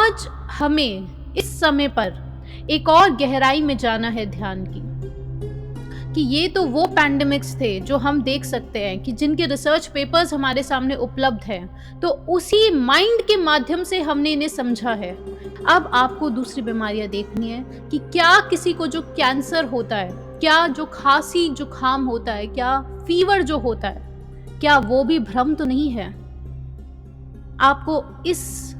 आज हमें इस समय पर एक और गहराई में जाना है ध्यान की, कि ये तो वो पैंडेमिक्स थे जो हम देख सकते हैं कि जिनके रिसर्च पेपर्स हमारे सामने उपलब्ध हैं, तो उसी माइंड के माध्यम से हमने इन्हें समझा है। अब आपको दूसरी बीमारियां देखनी है कि क्या किसी को जो कैंसर होता है, क्या जो खांसी जुकाम होता है, क्या फीवर जो होता है, क्या वो भी भ्रम तो नहीं है। आपको इस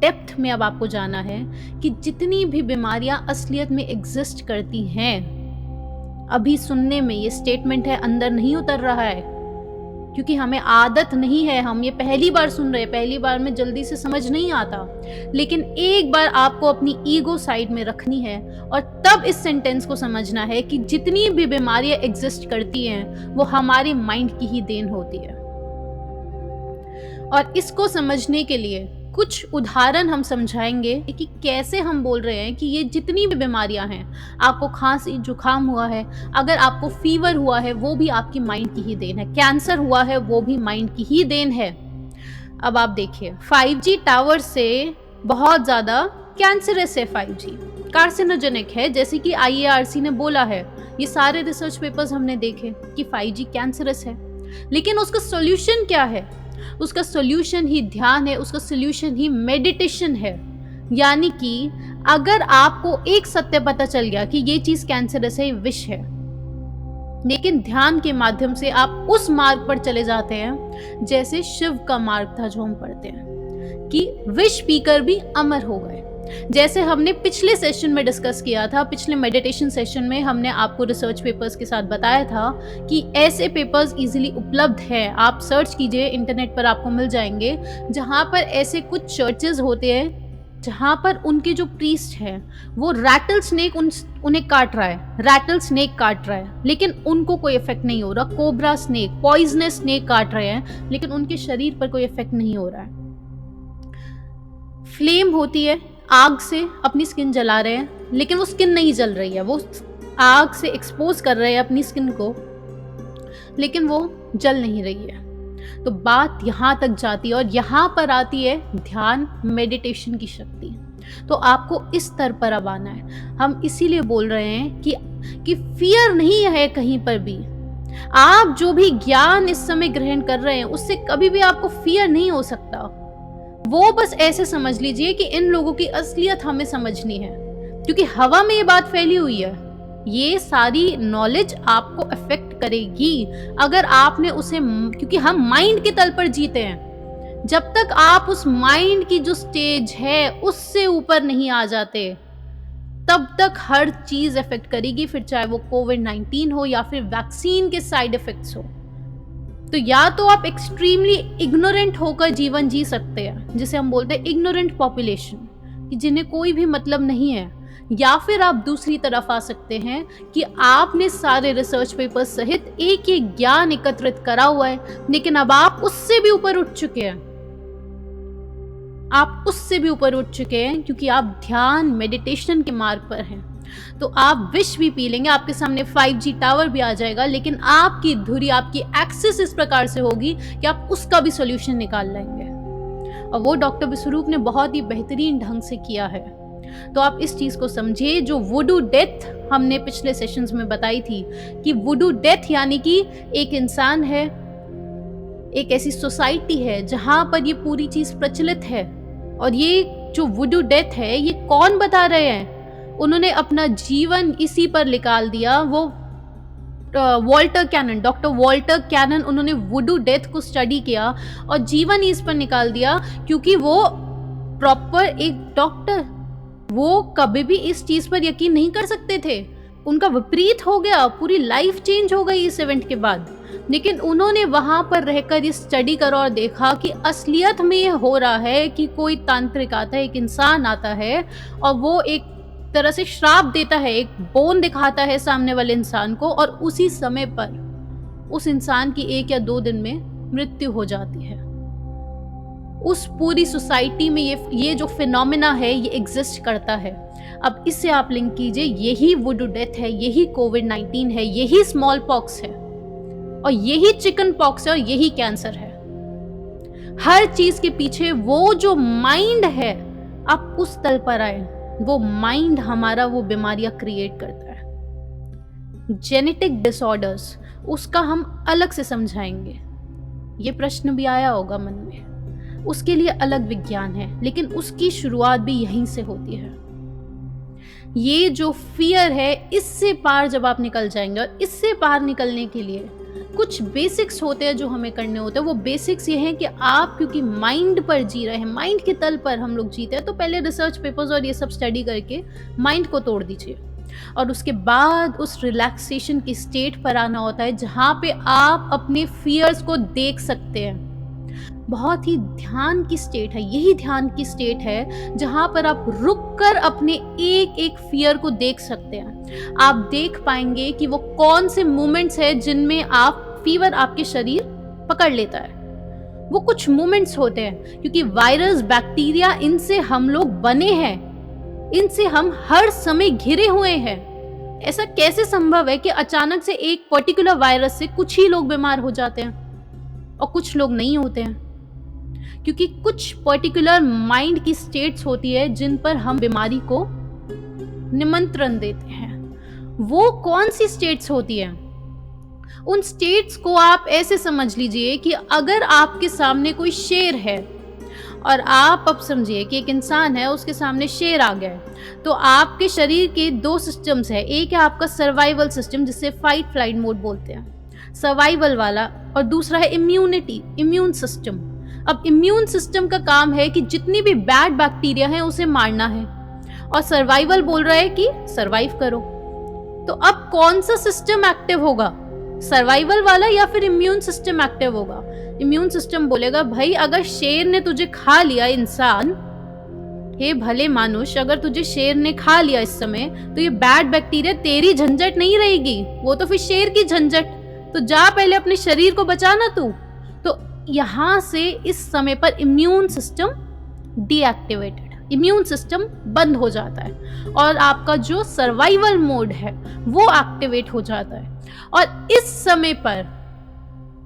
डेप्थ में अब आपको जाना है कि जितनी भी बीमारियां असलियत में एग्जिस्ट करती हैं, अभी सुनने में ये स्टेटमेंट है अंदर नहीं उतर रहा है, क्योंकि हमें आदत नहीं है, हम ये पहली बार सुन रहे हैं, पहली बार में जल्दी से समझ नहीं आता। लेकिन एक बार आपको अपनी ईगो साइड में रखनी है और तब इस सेंटेंस को समझना है कि जितनी भी बीमारियां एग्जिस्ट करती हैं वो हमारे माइंड की ही देन होती है। और इसको समझने के लिए कुछ उदाहरण हम समझाएंगे कि कैसे हम बोल रहे हैं कि ये जितनी भी बीमारियां हैं, आपको खांसी जुकाम हुआ है, अगर आपको फीवर हुआ है, वो भी आपकी माइंड की ही देन है, कैंसर हुआ है वो भी माइंड की ही देन है। अब आप देखिए, 5G टावर से बहुत ज़्यादा कैंसरस है, 5G कार्सिनोजेनिक है, जैसे कि IARC ने बोला है। ये सारे रिसर्च पेपर्स हमने देखे कि 5G कैंसरस है, लेकिन उसका सोल्यूशन क्या है? उसका सोल्यूशन ही ध्यान है, उसका सोल्यूशन ही मेडिटेशन है। यानी कि अगर आपको एक सत्य पता चल गया कि ये चीज कैंसरस है, विष है, लेकिन ध्यान के माध्यम से आप उस मार्ग पर चले जाते हैं जैसे शिव का मार्ग था जो हम पढ़ते हैं कि विष पीकर भी अमर हो गए। जैसे हमने पिछले सेशन में डिस्कस किया था, पिछले मेडिटेशन सेशन में हमने आपको रिसर्च पेपर्स के साथ बताया था कि ऐसे पेपर्स इजीली उपलब्ध हैं, आप सर्च कीजिए इंटरनेट पर, आपको मिल जाएंगे, जहां पर ऐसे कुछ चर्चेज होते हैं जहां पर उनके जो प्रीस्ट हैं वो रैटल स्नेक उन्हें काट रहा है, रैटल स्नेक काट रहा है, लेकिन उनको कोई इफेक्ट नहीं हो रहा। कोबरा स्नेक, पॉइजनस स्नेक काट रहे हैं, लेकिन उनके शरीर पर कोई इफेक्ट नहीं हो रहा है। फ्लेम होती है, आग से अपनी स्किन जला रहे हैं, लेकिन वो स्किन नहीं जल रही है, वो आग से एक्सपोज कर रहे हैं अपनी स्किन को, लेकिन वो जल नहीं रही है। तो बात यहाँ तक जाती है और यहाँ पर आती है ध्यान, मेडिटेशन की शक्ति। तो आपको इस स्तर पर अब आना है। हम इसीलिए बोल रहे हैं कि फियर नहीं है कहीं पर भी। आप जो भी ज्ञान इस समय ग्रहण कर रहे हैं उससे कभी भी आपको फियर नहीं हो सकता। वो बस ऐसे समझ लीजिए कि इन लोगों की असलियत हमें समझनी है, क्योंकि हवा में ये बात फैली हुई है। ये सारी नॉलेज आपको अफेक्ट करेगी अगर आपने उसे, क्योंकि हम माइंड के तल पर जीते हैं। जब तक आप उस माइंड की जो स्टेज है उससे ऊपर नहीं आ जाते, तब तक हर चीज अफेक्ट करेगी, फिर चाहे वो कोविड-19 हो या फिर वैक्सीन के साइड इफेक्ट्स हो। तो या तो आप एक्सट्रीमली इग्नोरेंट होकर जीवन जी सकते हैं, जिसे हम बोलते हैं इग्नोरेंट पॉपुलेशन, कि जिन्हें कोई भी मतलब नहीं है, या फिर आप दूसरी तरफ आ सकते हैं कि आपने सारे रिसर्च पेपर सहित एक ज्ञान एकत्रित करा हुआ है, लेकिन अब आप उससे भी ऊपर उठ चुके हैं। आप उससे भी ऊपर उठ चुके हैं क्योंकि आप ध्यान, मेडिटेशन के मार्ग पर हैं। तो आप विष भी पी लेंगे, आपके सामने 5G टावर भी आ जाएगा, लेकिन आपकी धुरी, आपकी एक्सेस इस प्रकार से होगी कि आप उसका भी सॉल्यूशन निकाल लेंगे। और वो डॉक्टर विश्वरूप ने बहुत ही बेहतरीन ढंग से किया है। तो आप इस चीज को समझिए। जो वुडू डेथ हमने पिछले सेशंस में बताई थी कि वुडू डेथ यानी कि एक इंसान है, एक ऐसी सोसाइटी है जहां पर ये पूरी चीज प्रचलित है। और ये जो वुडू डेथ है, ये कौन बता रहे हैं? उन्होंने अपना जीवन इसी पर निकाल दिया। वो Walter Cannon, doctor Walter Cannon, उन्होंने वुडू डेथ को स्टडी किया और जीवन ही इस पर निकाल दिया, क्योंकि वो प्रॉपर एक डॉक्टर, वो कभी भी इस चीज पर यकीन नहीं कर सकते थे। उनका विपरीत हो गया, पूरी लाइफ चेंज हो गई इस इवेंट के बाद। लेकिन उन्होंने वहां पर रहकर ये स्टडी करा और देखा कि असलियत में ये हो रहा है कि कोई तांत्रिक आता है, एक इंसान आता है और वो एक तरह से श्राप देता है, एक बोन दिखाता है सामने वाले इंसान को, और उसी समय पर उस इंसान की 1 या 2 दिन में मृत्यु हो जाती है। उस पूरी सोसाइटी में ये जो फिनोमेना है ये एग्जिस्ट करता है। अब इससे आप लिंक कीजिए, यही वुडू डेथ है, यही कोविड-19 है, यही स्मॉल पॉक्स है, और यही चिकन पॉक्स है, और यही कैंसर है। हर चीज के पीछे वो जो माइंड है, आप उस तल पर आए। वो माइंड हमारा वो बीमारियां क्रिएट करता है। जेनेटिक डिसऑर्डर्स, उसका हम अलग से समझाएंगे। ये प्रश्न भी आया होगा मन में, उसके लिए अलग विज्ञान है, लेकिन उसकी शुरुआत भी यहीं से होती है। ये जो फियर है, इससे पार जब आप निकल जाएंगे, और इससे पार निकलने के लिए कुछ बेसिक्स होते हैं जो हमें करने होते हैं। वो बेसिक्स ये हैं कि आप क्योंकि माइंड पर जी रहे हैं, माइंड के तल पर हम लोग जीते हैं, तो पहले रिसर्च पेपर्स और ये सब स्टडी करके माइंड को तोड़ दीजिए, और उसके बाद उस रिलैक्सेशन की स्टेट पर आना होता है जहाँ पे आप अपने फियर्स को देख सकते हैं। बहुत ही ध्यान की स्टेट है, यही ध्यान की स्टेट है जहाँ पर आप रुक कर अपने एक एक फियर को देख सकते हैं। आप देख पाएंगे कि वो कौन से मोमेंट्स हैं जिनमें आप फीवर आपके शरीर पकड़ लेता है। वो कुछ मोमेंट्स होते हैं, क्योंकि वायरस, बैक्टीरिया, इनसे हम लोग बने हैं, इनसे हम हर समय घिरे हुए हैं। ऐसा कैसे संभव है कि अचानक से एक पर्टिकुलर वायरस से कुछ ही लोग बीमार हो जाते हैं और कुछ लोग नहीं होते हैं? क्योंकि कुछ पर्टिकुलर माइंड की स्टेट्स होती है जिन पर हम बीमारी को निमंत्रण देते हैं। वो कौन सी स्टेट्स होती है? उन स्टेट्स को आप ऐसे समझ लीजिए कि अगर आपके सामने कोई शेर है, और आप अब समझिए कि एक इंसान है, उसके सामने शेर आ गया है, तो आपके शरीर के दो सिस्टम्स है। एक है आपका सर्वाइवल सिस्टम, जिसे फाइट फ्लाइट मोड बोलते हैं, सर्वाइवल वाला, और दूसरा है इम्यूनिटी, इम्यून सिस्टम। अब इम्यून सिस्टम का काम है कि जितनी भी बैड बैक्टीरिया है उसे मारना है, और सर्वाइवल बोल रहा है कि सर्वाइव करो। तो अब कौन सा सिस्टम एक्टिव होगा, सर्वाइवल वाला या फिर इम्यून सिस्टम एक्टिव होगा? इम्यून सिस्टम बोलेगा, भाई अगर शेर ने तुझे खा लिया, इंसान, हे भले मानुष, अगर तुझे शेर ने खा लिया इस समय, तो ये बैड बैक्टीरिया तेरी झंझट नहीं रहेगी, वो तो फिर शेर की झंझट। तो जा पहले अपने शरीर को बचाना तू। तो यहां से इस समय पर immune system deactivated, immune system बंद हो जाता है, और आपका जो सर्वाइवल मोड है वो एक्टिवेट हो जाता है। और इस समय पर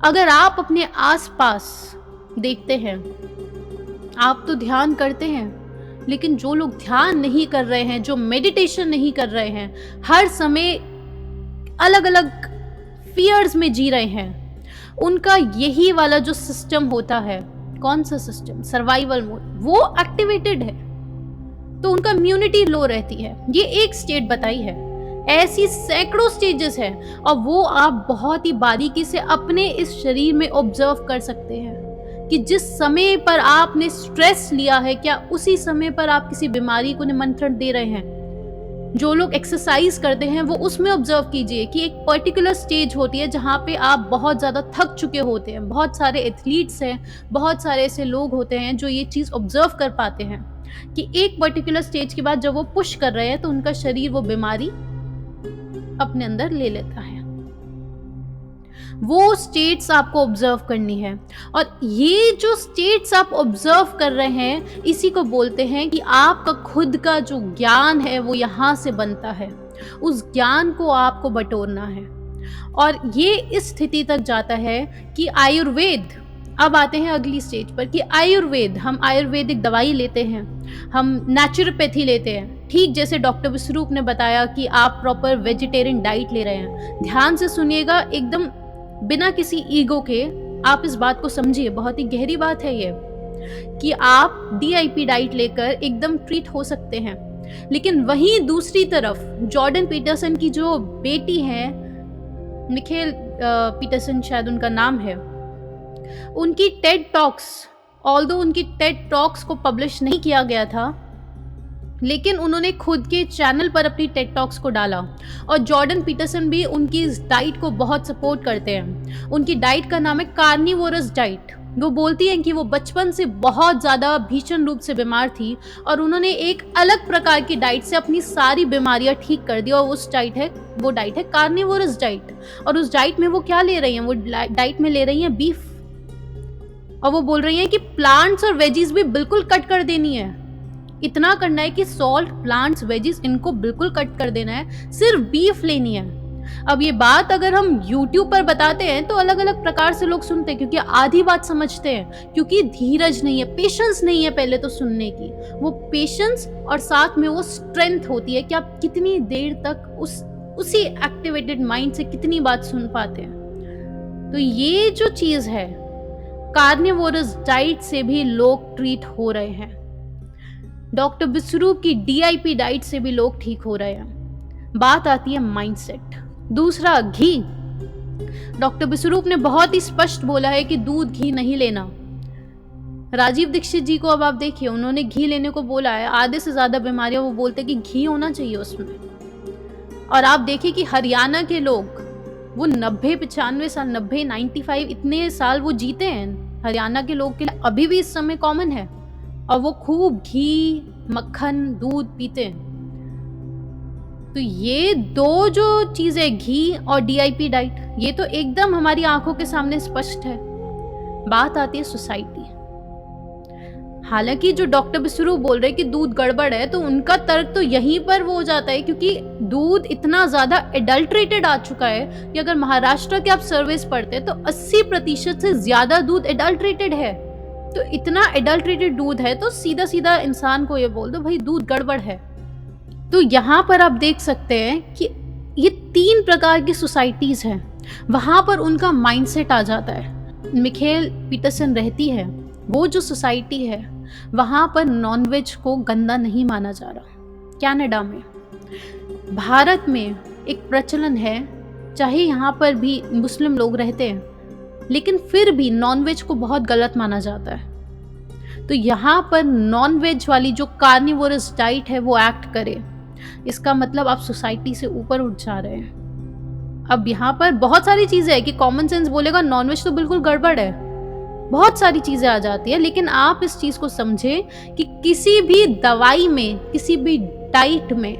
अगर आप अपने आसपास देखते हैं, आप तो ध्यान करते हैं, लेकिन जो लोग ध्यान नहीं कर रहे हैं, जो मेडिटेशन नहीं कर रहे हैं, हर समय अलग अलग फियर्स में जी रहे हैं, उनका यही वाला जो सिस्टम होता है, कौन सा सिस्टम, सर्वाइवल मोड, वो एक्टिवेटेड है, तो उनका इम्यूनिटी लो रहती है। ये एक स्टेट बताई है, ऐसी सैकड़ों स्टेजेस हैं, और वो आप बहुत ही बारीकी से अपने इस शरीर में ऑब्जर्व कर सकते हैं कि जिस समय पर आपने स्ट्रेस लिया है, क्या उसी समय पर आप किसी बीमारी को निमंत्रण दे रहे हैं? जो लोग एक्सरसाइज करते हैं वो उसमें ऑब्जर्व कीजिए कि एक पर्टिकुलर स्टेज होती है जहाँ पे आप बहुत ज़्यादा थक चुके होते हैं। बहुत सारे एथलीट्स हैं, बहुत सारे ऐसे लोग होते हैं जो ये चीज़ ऑब्जर्व कर पाते हैं कि एक पर्टिकुलर स्टेज के बाद जब वो पुश कर रहे हैं तो उनका शरीर वो बीमारी अपने अंदर ले लेता है। वो स्टेट्स आपको ऑब्जर्व करनी है, और ये जो स्टेट्स आप ऑब्जर्व कर रहे हैं, इसी को बोलते हैं कि आपका खुद का जो ज्ञान है वो यहाँ से बनता है। उस ज्ञान को आपको बटोरना है, और ये इस स्थिति तक जाता है कि आयुर्वेद, अब आते हैं अगली स्टेज पर, कि आयुर्वेद, हम आयुर्वेदिक दवाई लेते हैं, हम नेचुरोपैथी लेते हैं, ठीक जैसे डॉक्टर विश्वरूप ने बताया कि आप प्रॉपर वेजिटेरियन डाइट ले रहे हैं। ध्यान से सुनिएगा, एकदम बिना किसी ईगो के आप इस बात को समझिए, बहुत ही गहरी बात है ये, कि आप DIP डाइट लेकर एकदम ट्रीट हो सकते हैं। लेकिन वहीं दूसरी तरफ जॉर्डन पीटरसन की जो बेटी है, मिखेल पीटरसन शायद उनका नाम है, उनकी टेड टॉक्स, ऑल्दो उनकी टेड टॉक्स को पब्लिश नहीं किया गया था, लेकिन उन्होंने खुद के चैनल पर अपनी टेड टॉक्स को डाला, और जॉर्डन पीटरसन भी उनकी इस डाइट को बहुत सपोर्ट करते हैं। उनकी डाइट का नाम है कार्निवोरस डाइट। वो बोलती हैं कि वो बचपन से बहुत ज़्यादा भीषण रूप से बीमार थी, और उन्होंने एक अलग प्रकार की डाइट से अपनी सारी बीमारियां ठीक कर दी, और वो डाइट है कार्निवोरस डाइट। और उस डाइट में वो क्या ले रही हैं, वो डाइट में ले रही हैं बीफ, और वो बोल रही हैं कि प्लांट्स और वेजीज भी बिल्कुल कट कर देनी है। इतना करना है कि सॉल्ट, प्लांट्स, वेजीज, इनको बिल्कुल कट कर देना है, सिर्फ बीफ लेनी है। अब ये बात अगर हम YouTube पर बताते हैं तो अलग अलग प्रकार से लोग सुनते हैं, क्योंकि आधी बात समझते हैं, क्योंकि धीरज नहीं है, पेशेंस नहीं है पहले तो सुनने की। वो पेशेंस और साथ में वो स्ट्रेंथ होती है कि आप कितनी देर तक उसी एक्टिवेटेड माइंड से कितनी बात सुन पाते हैं। तो ये जो चीज है, कार्निवोरस डाइट से भी लोग ट्रीट हो रहे हैं, डॉक्टर विश्वरूप की DIP डाइट से भी लोग ठीक हो रहे हैं। बात आती है माइंडसेट। दूसरा, घी। डॉक्टर विश्वरूप ने बहुत ही स्पष्ट बोला है कि दूध घी नहीं लेना। राजीव दीक्षित जी को अब आप देखिए, उन्होंने घी लेने को बोला है। आधे से ज्यादा बीमारियां वो बोलते कि घी होना चाहिए उसमें। और आप देखिए कि हरियाणा के लोग, वो 90-95 साल, 90-95 इतने साल वो जीते हैं। हरियाणा के लोग के लिए अभी भी इस समय कॉमन है, और वो खूब घी, मक्खन, दूध पीते हैं। तो ये दो जो चीजें, घी और DIP डाइट, ये तो एकदम हमारी आंखों के सामने स्पष्ट है। बात आती है सोसाइटी। हालांकि जो डॉक्टर विश्वरूप बोल रहे हैं कि दूध गड़बड़ है, तो उनका तर्क तो यहीं पर वो हो जाता है, क्योंकि दूध इतना ज्यादा एडल्ट्रेटेड आ चुका है कि अगर महाराष्ट्र के आप सर्वेस पढ़ते हैं तो 80% से ज्यादा दूध एडल्ट्रेटेड है। तो इतना एडल्ट्रेटेड दूध है तो सीधा सीधा इंसान को ये बोल दो भाई दूध गड़बड़ है। तो यहाँ पर आप देख सकते हैं कि ये 3 प्रकार की सोसाइटीज हैं, वहां पर उनका माइंडसेट आ जाता है। मिखेल पीटरसन रहती है, वो जो सोसाइटी है वहां पर नॉनवेज को गंदा नहीं माना जा रहा। कनाडा में, भारत में एक प्रचलन है, चाहे यहाँ पर भी मुस्लिम लोग रहते हैं, लेकिन फिर भी नॉनवेज को बहुत गलत माना जाता है। तो यहाँ पर नॉनवेज वाली जो कार्निवोरस डाइट है वो एक्ट करे, इसका मतलब आप सोसाइटी से ऊपर उठ जा रहे हैं। अब यहाँ पर बहुत सारी चीजें है कि कॉमन सेंस बोलेगा नॉनवेज तो बिल्कुल गड़बड़ है, बहुत सारी चीजें आ जाती है, लेकिन आप इस चीज को समझे कि किसी भी दवाई में, किसी भी डाइट में,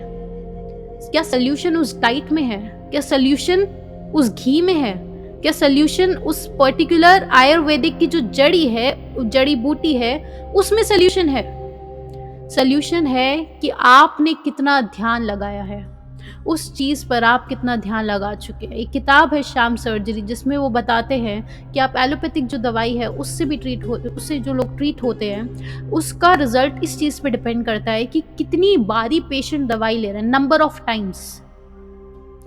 क्या सोल्यूशन उस डाइट में है? क्या सोल्यूशन उस घी में है? क्या सोल्यूशन उस पर्टिकुलर आयुर्वेदिक की जो जड़ी बूटी है उसमें सोल्यूशन है? सोल्यूशन है कि आपने कितना ध्यान लगाया है, उस चीज पर आप कितना ध्यान लगा चुके हैं। एक किताब है श्याम सर्जरी, जिसमें वो बताते हैं कि आप एलोपैथिक जो दवाई है उससे भी उससे जो लोग ट्रीट होते हैं, उसका रिजल्ट इस चीज पे डिपेंड करता है कि कितनी बारी पेशेंट दवाई ले रहे हैं, नंबर ऑफ टाइम्स,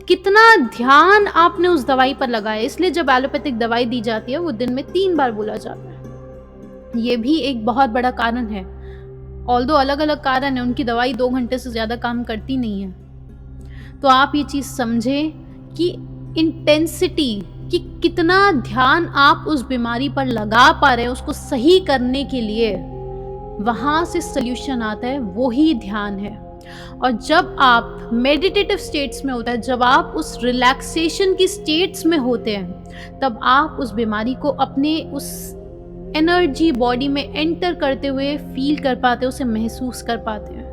कितना ध्यान आपने उस दवाई पर लगाया। इसलिए जब एलोपैथिक दवाई दी जाती है वो दिन में 3 बार बोला जाता है। ये भी एक बहुत बड़ा कारण है। ऑल्दो अलग अलग कारण है, उनकी दवाई 2 घंटे से ज्यादा काम करती नहीं है। तो आप ये चीज समझे कि इंटेंसिटी, कि कितना ध्यान आप उस बीमारी पर लगा पा रहे हैं उसको सही करने के लिए, वहां से सोल्यूशन आता है, वो ही ध्यान है। और जब आप मेडिटेटिव स्टेट्स में होता है, जब आप उस रिलैक्सेशन की स्टेट्स में होते हैं, तब आप उस बीमारी को अपने उस एनर्जी बॉडी में एंटर करते हुए फील कर पाते हैं, उसे महसूस कर पाते हैं।